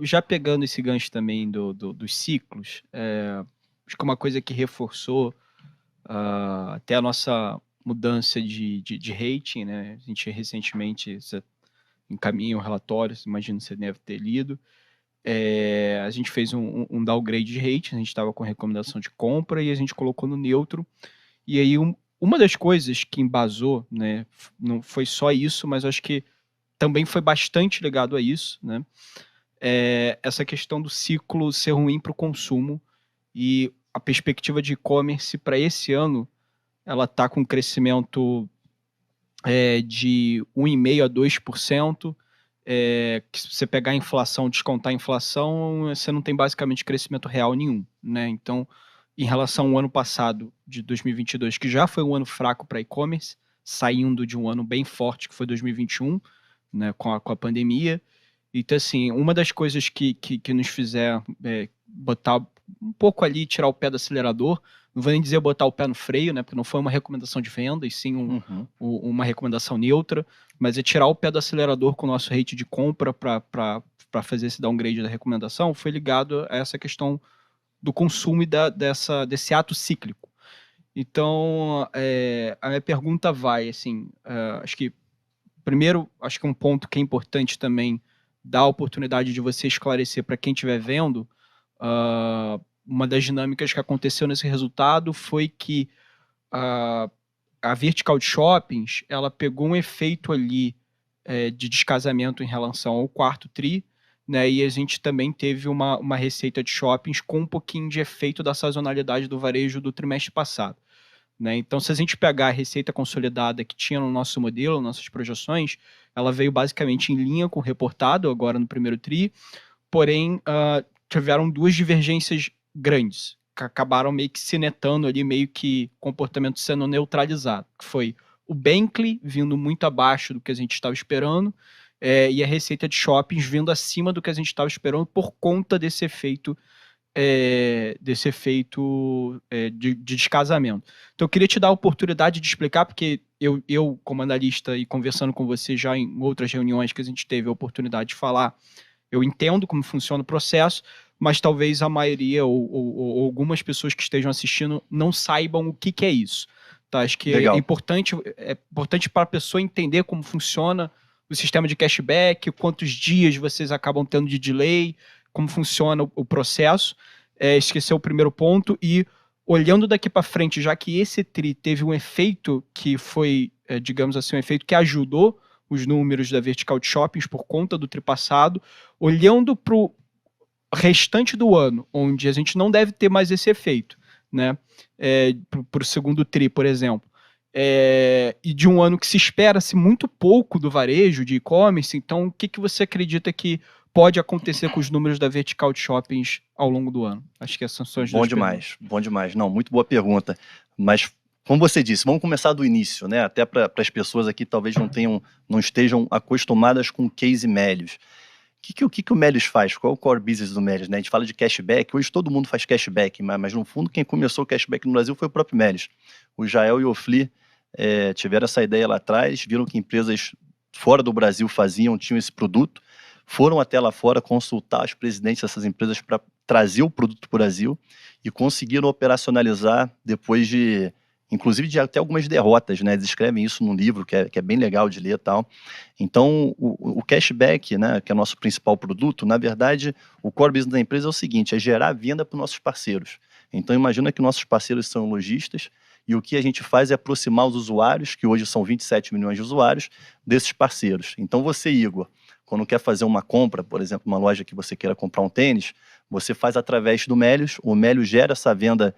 Já pegando esse gancho também dos ciclos, acho que uma coisa que reforçou até a nossa mudança de rating, né? A gente recentemente encaminha um relatório, imagino que você deve ter lido. A gente fez um downgrade de rating, a gente estava com recomendação de compra e a gente colocou no neutro. E aí uma das coisas que embasou, né, não foi só isso, mas acho que também foi bastante ligado a isso, né? Essa questão do ciclo ser ruim para o consumo e a perspectiva de e-commerce para esse ano, ela está com um crescimento de 1,5% a 2%. Que se você pegar a inflação, descontar a inflação, você não tem basicamente crescimento real nenhum, né? Então, em relação ao ano passado, de 2022, que já foi um ano fraco para e-commerce, saindo de um ano bem forte, que foi 2021, né, com a pandemia. Então, assim, uma das coisas que nos fizeram botar um pouco ali, tirar o pé do acelerador, não vou nem dizer botar o pé no freio, né, porque não foi uma recomendação de venda, e sim uma recomendação neutra, mas é tirar o pé do acelerador com o nosso rate de compra para fazer esse downgrade da recomendação, foi ligado a essa questão do consumo e desse ato cíclico. Então, a minha pergunta vai, assim, acho que, primeiro, acho que um ponto que é importante também, dar a oportunidade de você esclarecer para quem estiver vendo, uma das dinâmicas que aconteceu nesse resultado foi que a vertical de shoppings, ela pegou um efeito ali de descasamento em relação ao quarto tri, né, e a gente também teve uma receita de shoppings com um pouquinho de efeito da sazonalidade do varejo do trimestre passado. Né? Então, se a gente pegar a receita consolidada que tinha no nosso modelo, nossas projeções, ela veio basicamente em linha com o reportado agora no primeiro tri, porém tiveram duas divergências grandes, que acabaram meio que se netando ali, meio que comportamento sendo neutralizado, que foi o Bankley vindo muito abaixo do que a gente estava esperando, e a receita de shoppings vindo acima do que a gente estava esperando por conta desse efeito de descasamento. Então, eu queria te dar a oportunidade de explicar, porque eu, como analista e conversando com você já em outras reuniões que a gente teve a oportunidade de falar, eu entendo como funciona o processo, mas talvez a maioria ou algumas pessoas que estejam assistindo não saibam o que é isso. Tá? Acho que é importante para a pessoa entender como funciona o sistema de cashback, quantos dias vocês acabam tendo de delay, como funciona o processo. Esse é o primeiro ponto. E olhando daqui para frente, já que esse TRI teve um efeito que foi, digamos assim, um efeito que ajudou os números da vertical de shoppings por conta do TRI passado, olhando para o restante do ano, onde a gente não deve ter mais esse efeito, né? Para o segundo TRI, por exemplo. E de um ano que se espera-se muito pouco do varejo, de e-commerce, então o que você acredita que pode acontecer com os números da vertical de shoppings ao longo do ano? Acho que essas são as duas perguntas. Bom demais. Não, muito boa pergunta. Mas, como você disse, vamos começar do início, né? Até para as pessoas aqui talvez não estejam acostumadas com case Melius. O que o Melius faz? Qual é o core business do Melius? Né? A gente fala de cashback, hoje todo mundo faz cashback, mas no fundo quem começou o cashback no Brasil foi o próprio Melius. O Jael e o Ofli tiveram essa ideia lá atrás, viram que empresas fora do Brasil tinham esse produto, foram até lá fora consultar os presidentes dessas empresas para trazer o produto para o Brasil e conseguiram operacionalizar depois inclusive de até algumas derrotas, né? Eles escrevem isso num livro que é bem legal de ler e tal. Então, o cashback, né, que é o nosso principal produto, na verdade, o core business da empresa é o seguinte, é gerar venda para os nossos parceiros. Então, imagina que nossos parceiros são lojistas e o que a gente faz é aproximar os usuários, que hoje são 27 milhões de usuários, desses parceiros. Então, você, Igor, quando quer fazer uma compra, por exemplo, uma loja que você queira comprar um tênis, você faz através do Melius, o Melius gera essa venda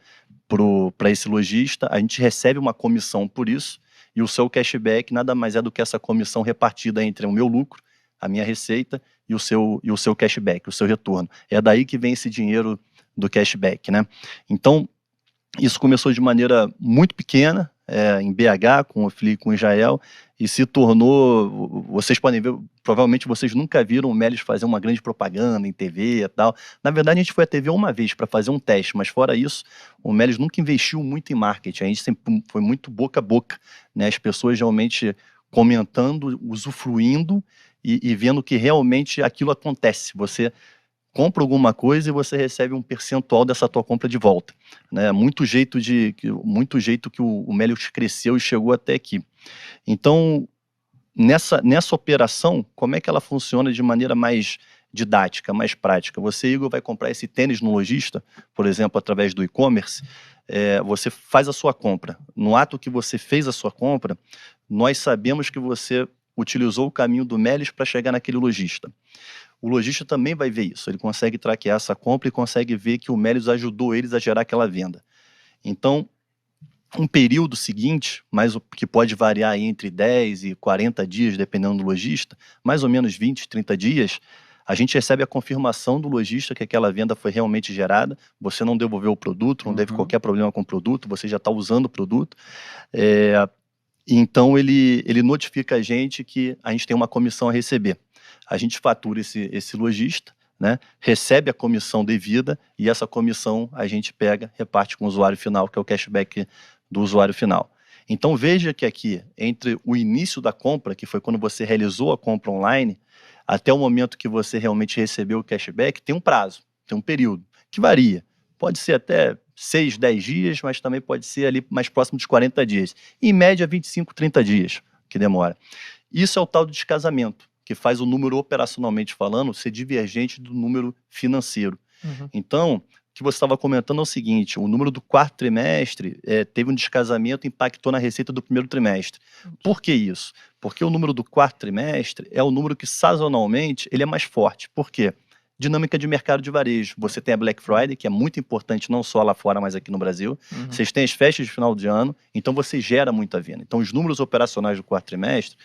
para esse lojista, a gente recebe uma comissão por isso, e o seu cashback nada mais é do que essa comissão repartida entre o meu lucro, a minha receita e o seu cashback, o seu retorno. É daí que vem esse dinheiro do cashback, né? Então, isso começou de maneira muito pequena, em BH, com o Ofli, com o Israel, e se tornou, vocês podem ver, provavelmente vocês nunca viram o Melius fazer uma grande propaganda em TV e tal. Na verdade, a gente foi à TV uma vez para fazer um teste, mas fora isso, o Melius nunca investiu muito em marketing, a gente sempre foi muito boca a boca, né? As pessoas realmente comentando, usufruindo, e vendo que realmente aquilo acontece. Você compra alguma coisa e você recebe um percentual dessa tua compra de volta, né? Muito jeito que o Melius cresceu e chegou até aqui. Então, nessa operação, como é que ela funciona de maneira mais didática, mais prática? Você, Igor, vai comprar esse tênis no lojista, por exemplo, através do e-commerce, você faz a sua compra. No ato que você fez a sua compra, nós sabemos que você utilizou o caminho do Melius para chegar naquele lojista. O lojista também vai ver isso, ele consegue traquear essa compra e consegue ver que o Melius ajudou eles a gerar aquela venda. Então, um período seguinte, que pode variar entre 10 e 40 dias, dependendo do lojista, mais ou menos 20, 30 dias, a gente recebe a confirmação do lojista que aquela venda foi realmente gerada, você não devolveu o produto, não teve qualquer problema com o produto, você já está usando o produto, então ele notifica a gente que a gente tem uma comissão a receber. A gente fatura esse lojista, né, recebe a comissão devida e essa comissão a gente pega, reparte com o usuário final, que é o cashback do usuário final. Então veja que aqui, entre o início da compra, que foi quando você realizou a compra online, até o momento que você realmente recebeu o cashback, tem um prazo, tem um período, que varia. Pode ser até 6, 10 dias, mas também pode ser ali mais próximo dos 40 dias. Em média, 25, 30 dias que demora. Isso é o tal do descasamento, que faz o número operacionalmente falando ser divergente do número financeiro. Então, o que você estava comentando é o seguinte, o número do quarto trimestre teve um descasamento, impactou na receita do primeiro trimestre. Por que isso? Porque o número do quarto trimestre é o número que sazonalmente ele é mais forte. Por quê? Dinâmica de mercado de varejo. Você tem a Black Friday, que é muito importante não só lá fora, mas aqui no Brasil. Vocês têm as festas de final de ano, então você gera muita venda. Então os números operacionais do quarto trimestre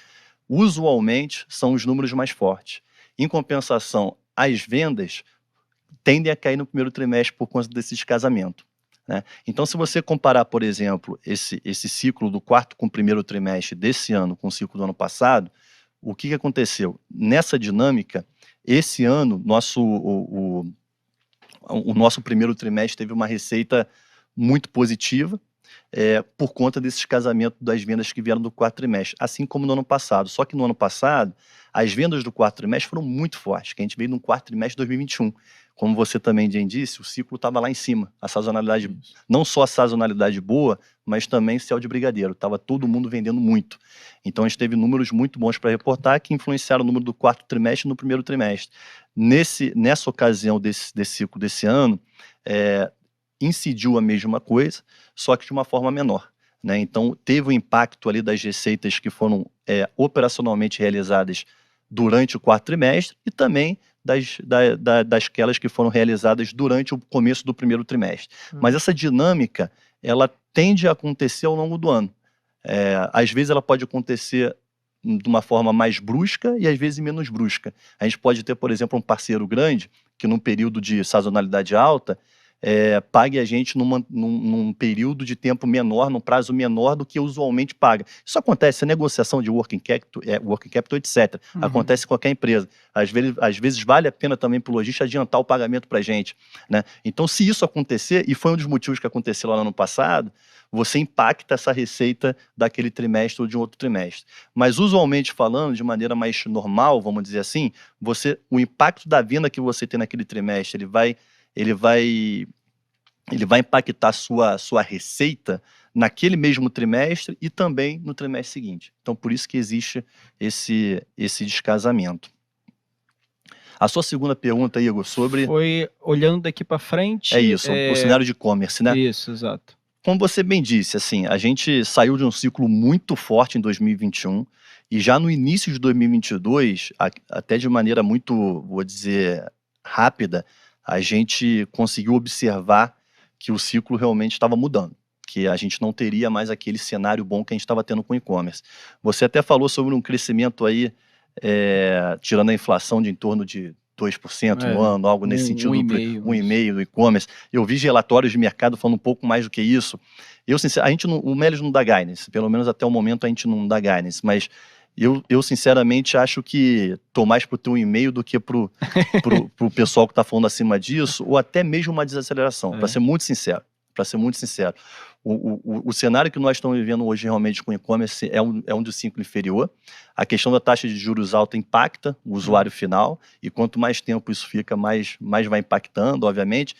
usualmente são os números mais fortes. Em compensação, as vendas tendem a cair no primeiro trimestre por conta desse descasamento, né? Então, se você comparar, por exemplo, esse ciclo do quarto com o primeiro trimestre desse ano com o ciclo do ano passado, o que aconteceu? Nessa dinâmica, esse ano, o nosso primeiro trimestre teve uma receita muito positiva, por conta desse descasamento das vendas que vieram do quarto trimestre, assim como no ano passado. Só que no ano passado, as vendas do quarto trimestre foram muito fortes, que a gente veio no quarto trimestre de 2021. Como você também já disse, o ciclo estava lá em cima. A sazonalidade, não só a sazonalidade boa, mas também o céu de brigadeiro. Estava todo mundo vendendo muito. Então a gente teve números muito bons para reportar que influenciaram o número do quarto trimestre no primeiro trimestre. Nessa ocasião desse ciclo desse ano, incidiu a mesma coisa, só que de uma forma menor, né? Então teve um impacto ali das receitas que foram operacionalmente realizadas durante o quarto trimestre e também dasquelas que foram realizadas durante o começo do primeiro trimestre. Mas essa dinâmica, ela tende a acontecer ao longo do ano. Às vezes ela pode acontecer de uma forma mais brusca e às vezes menos brusca. A gente pode ter, por exemplo, um parceiro grande que num período de sazonalidade alta pague a gente num período de tempo menor, num prazo menor do que usualmente paga. Isso acontece, a negociação de working capital, etc. Acontece em qualquer empresa. Às vezes vale a pena também para o lojista adiantar o pagamento para a gente, né? Então, se isso acontecer, e foi um dos motivos que aconteceu lá no ano passado, você impacta essa receita daquele trimestre ou de um outro trimestre. Mas, usualmente falando, de maneira mais normal, vamos dizer assim, o impacto da venda que você tem naquele trimestre, ele vai impactar sua receita naquele mesmo trimestre e também no trimestre seguinte. Então, por isso que existe esse descasamento. A sua segunda pergunta, Igor, sobre... Foi olhando daqui para frente... É isso, o cenário de e-commerce, né? Isso, exato. Como você bem disse, assim, a gente saiu de um ciclo muito forte em 2021 e já no início de 2022, até de maneira muito, vou dizer, rápida, a gente conseguiu observar que o ciclo realmente estava mudando, que a gente não teria mais aquele cenário bom que a gente estava tendo com o e-commerce. Você até falou sobre um crescimento aí, tirando a inflação de em torno de 2% no ano, algo nesse sentido, 1,5% do e-commerce. Eu vi relatórios de mercado falando um pouco mais do que isso. O Melius não dá guidance, pelo menos até o momento a gente não dá guidance, mas eu sinceramente acho que estou mais para o teu e-mail do que para o pessoal que está falando acima disso, ou até mesmo uma desaceleração, para ser muito sincero. O cenário que nós estamos vivendo hoje realmente com e-commerce é um de ciclo inferior. A questão da taxa de juros alta impacta o usuário final, e quanto mais tempo isso fica, mais vai impactando, obviamente.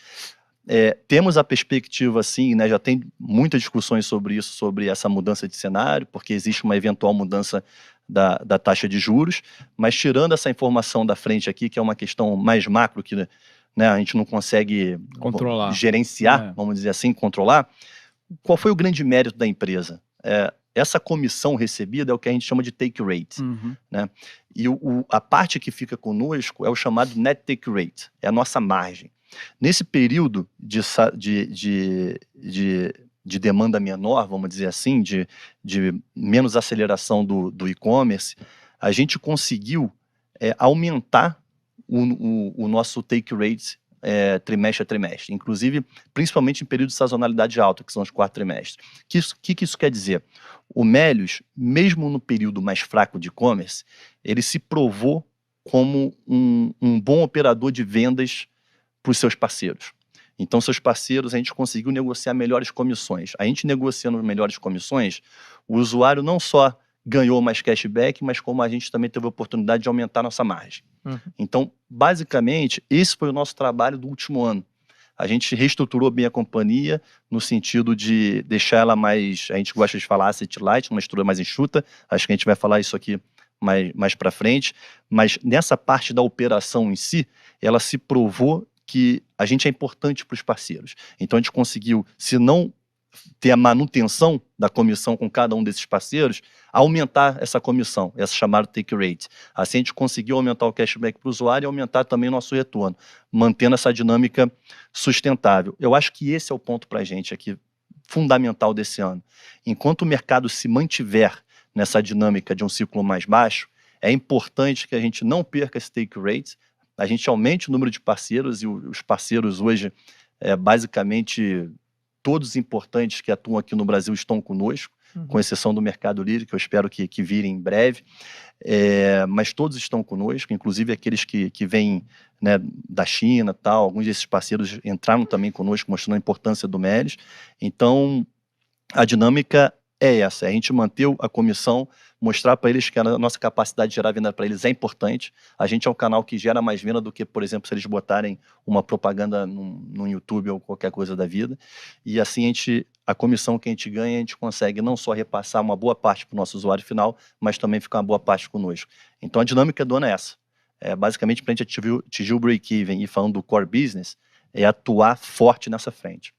Temos a perspectiva, sim, né, já tem muitas discussões sobre isso, sobre essa mudança de cenário, porque existe uma eventual mudança da taxa de juros, mas tirando essa informação da frente aqui, que é uma questão mais macro, que, né, a gente não consegue Controlar. gerenciar, vamos dizer assim, controlar, qual foi o grande mérito da empresa? Essa comissão recebida é o que a gente chama de take rate, né? E a parte que fica conosco é o chamado net take rate, é a nossa margem. Nesse período de demanda menor, vamos dizer assim, de menos aceleração do e-commerce, a gente conseguiu aumentar o nosso take rate trimestre a trimestre, inclusive, principalmente em período de sazonalidade alta, que são os 4 trimestres. O que isso quer dizer? O Melius, mesmo no período mais fraco de e-commerce, ele se provou como um bom operador de vendas para os seus parceiros. Então, seus parceiros, a gente conseguiu negociar melhores comissões. A gente negociando melhores comissões, o usuário não só ganhou mais cashback, mas como a gente também teve a oportunidade de aumentar nossa margem. Então, basicamente, esse foi o nosso trabalho do último ano. A gente reestruturou bem a companhia no sentido de deixar ela mais, a gente gosta de falar asset light, uma estrutura mais enxuta, acho que a gente vai falar isso aqui mais para frente, mas nessa parte da operação em si, ela se provou que a gente é importante para os parceiros. Então a gente conseguiu, se não ter a manutenção da comissão com cada um desses parceiros, aumentar essa comissão, essa chamada take rate. Assim a gente conseguiu aumentar o cashback para o usuário e aumentar também o nosso retorno, mantendo essa dinâmica sustentável. Eu acho que esse é o ponto para a gente aqui, fundamental desse ano. Enquanto o mercado se mantiver nessa dinâmica de um ciclo mais baixo, é importante que a gente não perca esse take rate, a gente aumente o número de parceiros, e os parceiros hoje, basicamente, todos importantes que atuam aqui no Brasil estão conosco, com exceção do Mercado Livre, que eu espero que virem em breve, mas todos estão conosco, inclusive aqueles que vêm, né, da China, tal, alguns desses parceiros entraram também conosco, mostrando a importância do Melius. Então, a dinâmica é essa, a gente manter a comissão, mostrar para eles que a nossa capacidade de gerar venda para eles é importante. A gente é um canal que gera mais venda do que, por exemplo, se eles botarem uma propaganda no YouTube ou qualquer coisa da vida. E assim a comissão que a gente ganha, a gente consegue não só repassar uma boa parte para o nosso usuário final, mas também ficar uma boa parte conosco. Então a dinâmica do ano é essa. Basicamente, para a gente atingir o break-even e falando do core business, é atuar forte nessa frente.